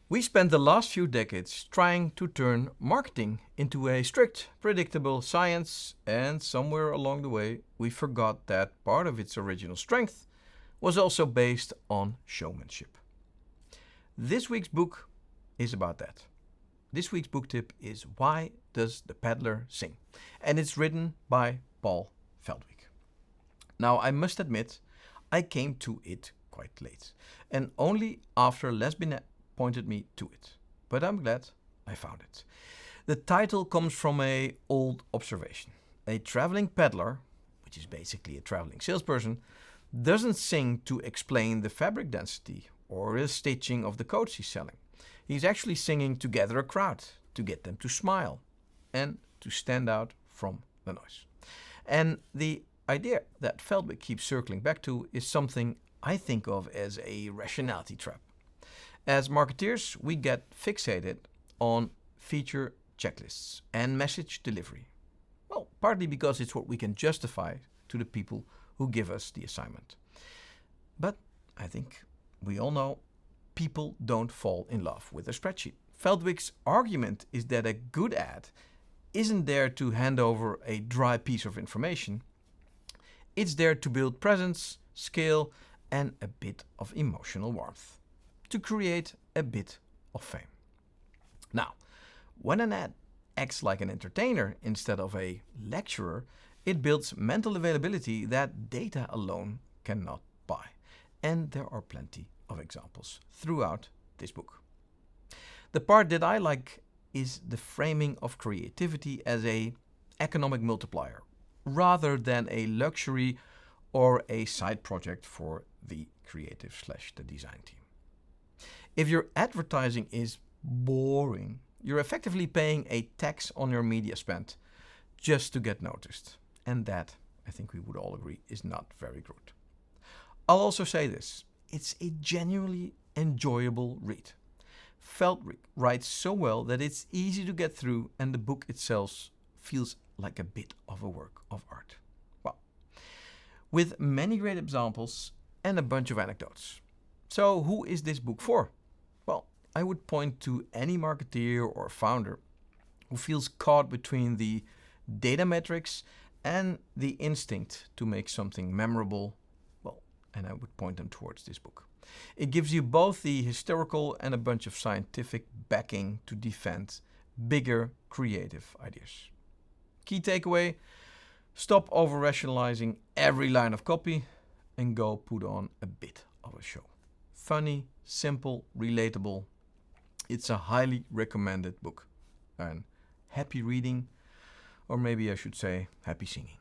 We spent the last few decades trying to turn marketing into a strict, predictable science, and somewhere along the way we forgot that part of its original strength was also based on showmanship. This week's book is about that. This week's book tip is Why Does the Pedlar Sing? And it's written by Paul Feldwick. Now, I must admit, I came to it quite late, and only after Lesbian pointed me to it. But I'm glad I found it. The title comes from an old observation. A traveling peddler, which is basically a traveling salesperson, doesn't sing to explain the fabric density or the stitching of the coats he's selling. He's actually singing to gather a crowd, to get them to smile, and to stand out from the noise. And the idea that Feldwick keeps circling back to is something I think of as a rationality trap. As marketeers, we get fixated on feature checklists and message delivery. Well, partly because it's what we can justify to the people who give us the assignment. But I think we all know people don't fall in love with a spreadsheet. Feldwick's argument is that a good ad isn't there to hand over a dry piece of information. It's there to build presence, scale, and a bit of emotional warmth, to create a bit of fame. Now, when an ad acts like an entertainer instead of a lecturer, it builds mental availability that data alone cannot buy. And there are plenty of examples throughout this book. The part that I like is the framing of creativity as an economic multiplier, rather than a luxury or a side project for the creative/the design team. If your advertising is boring, you're effectively paying a tax on your media spend just to get noticed. And that, I think we would all agree, is not very good. I'll also say this, it's a genuinely enjoyable read. Feldwick writes so well that it's easy to get through, and the book itself feels like a bit of a work of art. Well, with many great examples and a bunch of anecdotes. So who is this book for? Well, I would point to any marketeer or founder who feels caught between the data metrics and the instinct to make something memorable. Well, and I would point them towards this book. It gives you both the historical and a bunch of scientific backing to defend bigger creative ideas. Key takeaway, stop over-rationalizing every line of copy and go put on a bit of a show. Funny, simple, relatable. It's a highly recommended book. And happy reading, or maybe I should say happy singing.